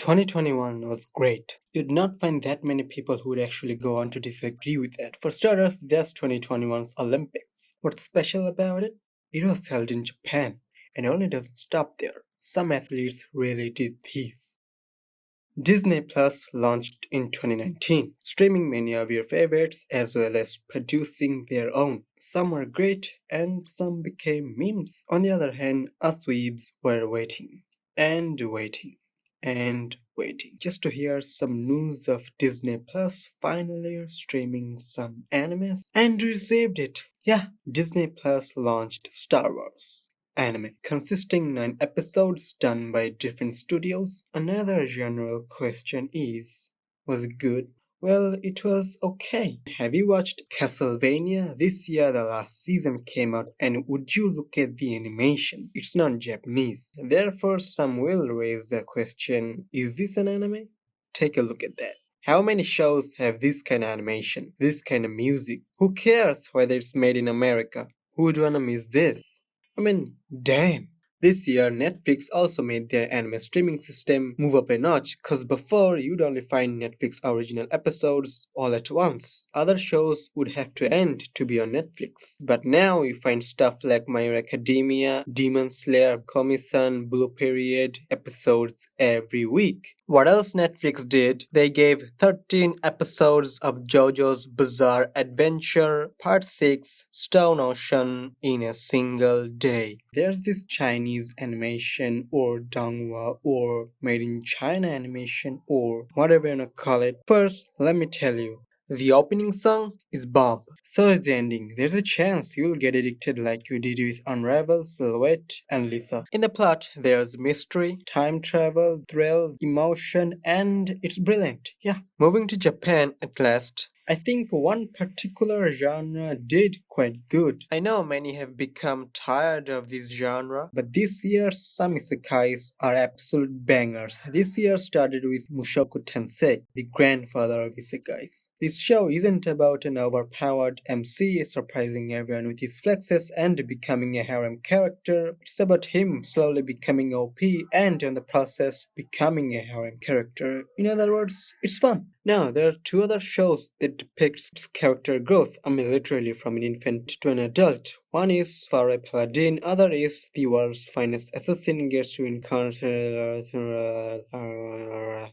2021 was great. You'd not find that many people who would actually go on to disagree with that. For starters, there's 2021's Olympics. What's special about it? It was held in Japan, and it only doesn't stop there. Some athletes really did this. Disney Plus launched in 2019, streaming many of your favorites as well as producing their own. Some were great and some became memes. On the other hand, us weebs were waiting and waiting and waiting just to hear some news of Disney Plus finally streaming some animes, and we received it. Yeah, Disney Plus launched Star Wars anime, consisting 9 episodes done by different studios. Another general question is, was it good? Well, it was okay. Have you watched Castlevania? This year the last season came out, and would you look at the animation? It's not Japanese. Therefore, some will raise the question, is this an anime? Take a look at that. How many shows have this kind of animation, this kind of music? Who cares whether it's made in America? Who would wanna miss this? I mean, damn. This year, Netflix also made their anime streaming system move up a notch, cause before you'd only find Netflix original episodes all at once. Other shows would have to end to be on Netflix. But now you find stuff like My Hero Academia, Demon Slayer, Komi-san, Blue Period episodes every week. What else Netflix did? They gave 13 episodes of JoJo's Bizarre Adventure Part 6 Stone Ocean in a single day. There's this Chinese animation or Donghua or made in China animation or whatever you wanna call it. First, let me tell you, the opening song is bomb. So is the ending. There's a chance you'll get addicted like you did with Unravel, Silhouette, and Lisa. In the plot, there's mystery, time travel, thrill, emotion, and it's brilliant. Yeah. Moving to Japan at last, I think one particular genre did quite good. I know many have become tired of this genre, but this year some isekais are absolute bangers. This year started with Mushoku Tensei, the grandfather of isekais. This show isn't about an overpowered MC surprising everyone with his flexes and becoming a harem character. It's about him slowly becoming OP and in the process becoming a harem character. In other words, it's fun. Now, there are 2 other shows that depicts character growth, I mean literally from an infant to an adult. One is Farai Paladin, other is The World's Finest Assassin gets reincarnated.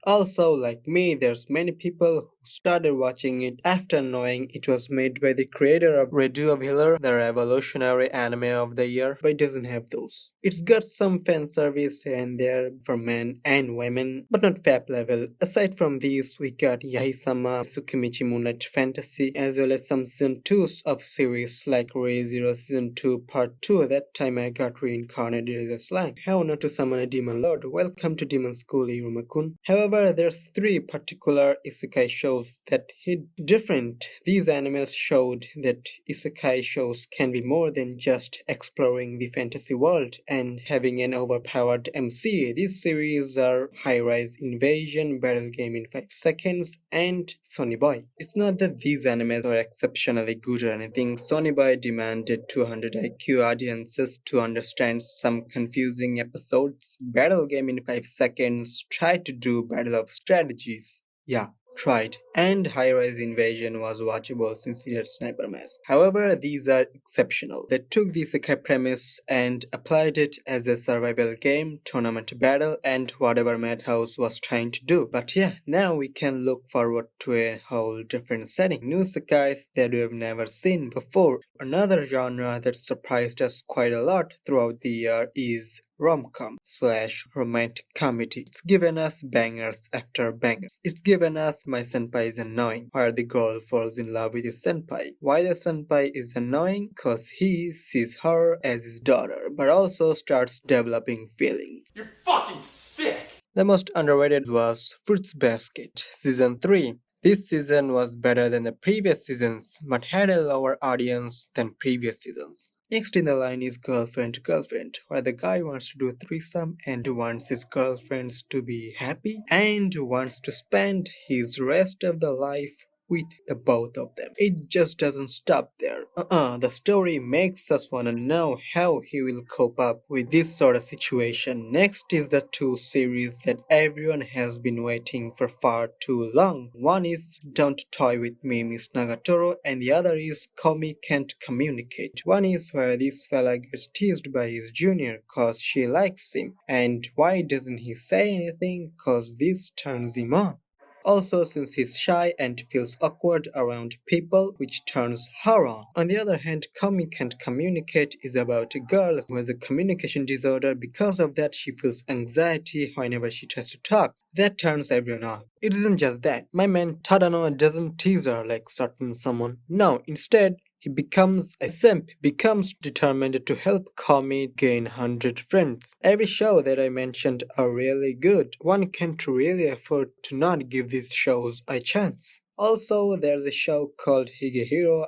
Also, like me, there's many people who started watching it after knowing it was made by the creator of Radio of Healer, the revolutionary anime of the year, but it doesn't have those. It's got some fan service here and there for men and women, but not fap level. Aside from these, we got Yahisama Tsukimichi Moonlight Fantasy, as well as some season 2s of series like Re:Zero Season 2 Part 2. That time I got reincarnated as a slime. How not to summon a demon lord. Welcome to Demon School, Iruma-kun. However, there's 3 particular isekai shows that hit different. These animes showed that isekai shows can be more than just exploring the fantasy world and having an overpowered MC. These series are High Rise Invasion, Battle Game in 5 Seconds, and Sonny Boy. It's not that these animes are exceptionally good or anything. Sonny Boy demanded 200 IQ audiences to understand some confusing episodes. Battle Game in 5 Seconds tried to do Battle of Strategies. Yeah, tried. And High Rise Invasion was watchable since it had Sniper Mask. However, these are exceptional. They took the isekai premise and applied it as a survival game, tournament battle, and whatever Madhouse was trying to do. But yeah, now we can look forward to a whole different setting. New isekais that we have never seen before. Another genre that surprised us quite a lot throughout the year is rom-com slash romantic comedy. It's given us bangers after bangers. It's given us My Senpai is Annoying, where the girl falls in love with his senpai. Why the senpai is annoying? Cause he sees her as his daughter, but also starts developing feelings. You're fucking sick! The most underrated was Fruits Basket, Season 3. This season was better than the previous seasons, but had a lower audience than previous seasons. Next in the line is Girlfriend Girlfriend, where the guy wants to do threesome and wants his girlfriends to be happy and wants to spend his rest of the life with the both of them. It just doesn't stop there. The story makes us wanna know how he will cope up with this sort of situation. Next is the two series that everyone has been waiting for far too long. One is Don't Toy With Me, Miss Nagatoro, and the other is Komi Can't Communicate. One is where this fella gets teased by his junior cause she likes him, and why doesn't he say anything cause this turns him on. Also, since he's shy and feels awkward around people, which turns her on. On the other hand, Kami Can't Communicate is about a girl who has a communication disorder. Because of that, she feels anxiety whenever she tries to talk. That turns everyone on. It isn't just that. My man Tadano doesn't tease her like certain someone. No, instead, he becomes a simp, becomes determined to help Kami gain 100 friends. Every show that I mentioned are really good. One can't really afford to not give these shows a chance. Also, there's a show called Higehiro,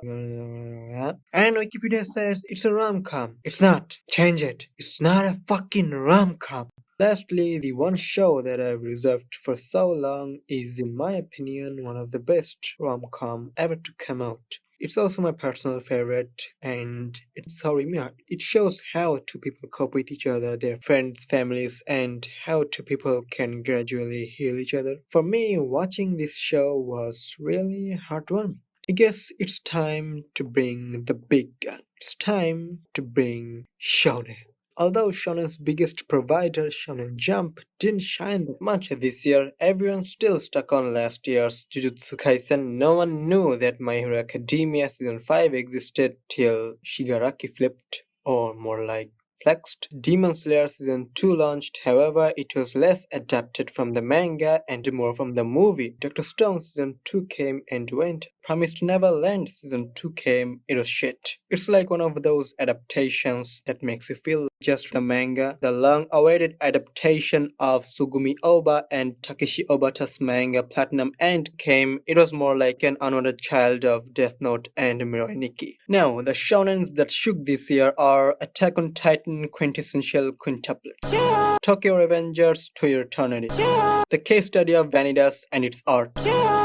and Wikipedia says it's a rom-com. It's not. Change it. It's not a fucking rom-com. Lastly, the one show that I've reserved for so long is, in my opinion, one of the best rom-com ever to come out. It's also my personal favorite, and it's Horimiya. It shows how two people cope with each other, their friends, families, and how two people can gradually heal each other. For me, watching this show was really heartwarming. I guess it's time to bring the big gun. It's time to bring Shonen. Although Shonen's biggest provider, Shonen Jump, didn't shine that much this year, everyone's still stuck on last year's Jujutsu Kaisen. No one knew that My Hero Academia Season 5 existed till Shigaraki flipped, or more like flexed. Demon Slayer Season 2 launched, however, it was less adapted from the manga and more from the movie. Dr. Stone Season 2 came and went. Promised Neverland Season 2 came, it was shit. It's like one of those adaptations that makes you feel just the manga. The long-awaited adaptation of Sugumi Oba and Takeshi Obata's manga Platinum End came. It was more like an another child of Death Note and Mirai Nikki. Now, the shonens that shook this year are Attack on Titan quintessential quintuplets, Tokyo Revengers to Your Eternity, the case study of Vanitas and its art,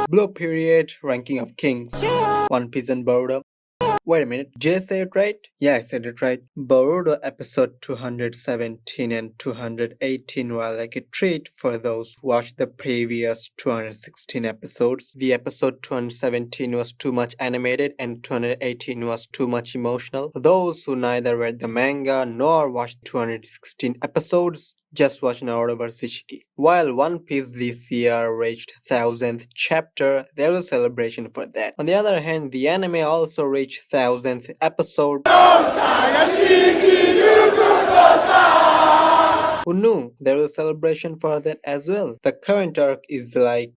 Blue Period, Ranking of Kings, One Piece and Boruto. Wait a minute, did I say it right? Yeah, I said it right. Boruto episode 217 and 218 were like a treat for those who watched the previous 216 episodes. The episode 217 was too much animated and 218 was too much emotional. Those who neither read the manga nor watched 216 episodes just watch Naruto vs. Ishiki. While One Piece this year reached 1000th chapter, there was a celebration for that. On the other hand, the anime also reached 1000th episode. Who knew there was a celebration for that as well? The current arc is like...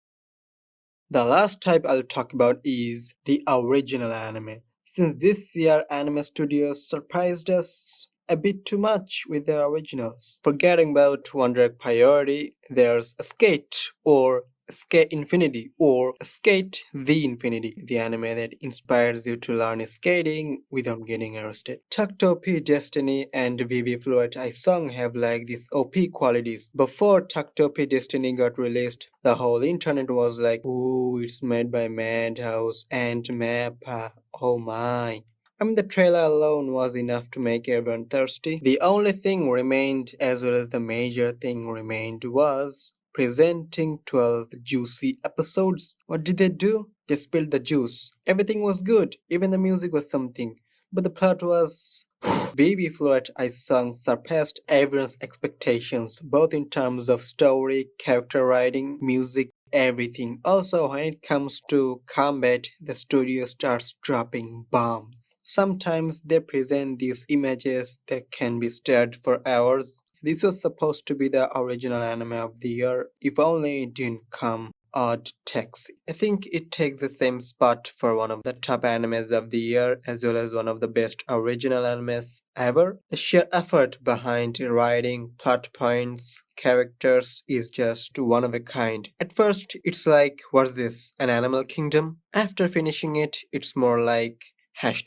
The last type I'll talk about is the original anime. Since this year anime studios surprised us a bit too much with their originals. Forgetting about Wonder Egg Priority, there's Skate or Skate Infinity or Skate the Infinity, the anime that inspires you to learn skating without getting arrested. Taktopi, Destiny, and Vivi Fluid Isong have like these OP qualities. Before Taktopi Destiny got released, the whole internet was like, ooh, it's made by Madhouse and Mappa. Oh my. I mean, the trailer alone was enough to make everyone thirsty. The only thing remained, as well as the major thing remained, was presenting 12 juicy episodes. What did they do? They spilled the juice. Everything was good, even the music was something. But the plot was... Baby Fluid Ice Song surpassed everyone's expectations, both in terms of story, character writing, music, everything. Also, when it comes to combat, the studio starts dropping bombs. Sometimes they present these images that can be stared for hours. This was supposed to be the original anime of the year, if only it didn't come Odd Taxi. I think it takes the same spot for one of the top animes of the year as well as one of the best original animes ever. The sheer effort behind writing, plot points, characters is just one of a kind. At first, it's like, what's this, an Animal Kingdom? After finishing it, it's more like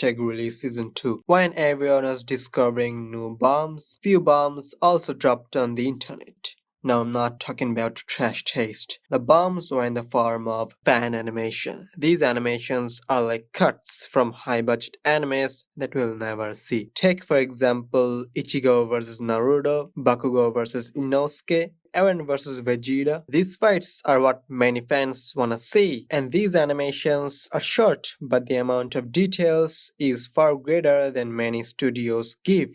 #release season 2. When everyone was discovering new bombs, few bombs also dropped on the internet. Now, I'm not talking about trash taste. The bombs were in the form of fan animation. These animations are like cuts from high budget animes that we'll never see. Take, for example, Ichigo vs. Naruto, Bakugo vs. Inosuke, Eren vs. Vegeta. These fights are what many fans wanna see, and these animations are short, but the amount of details is far greater than many studios give.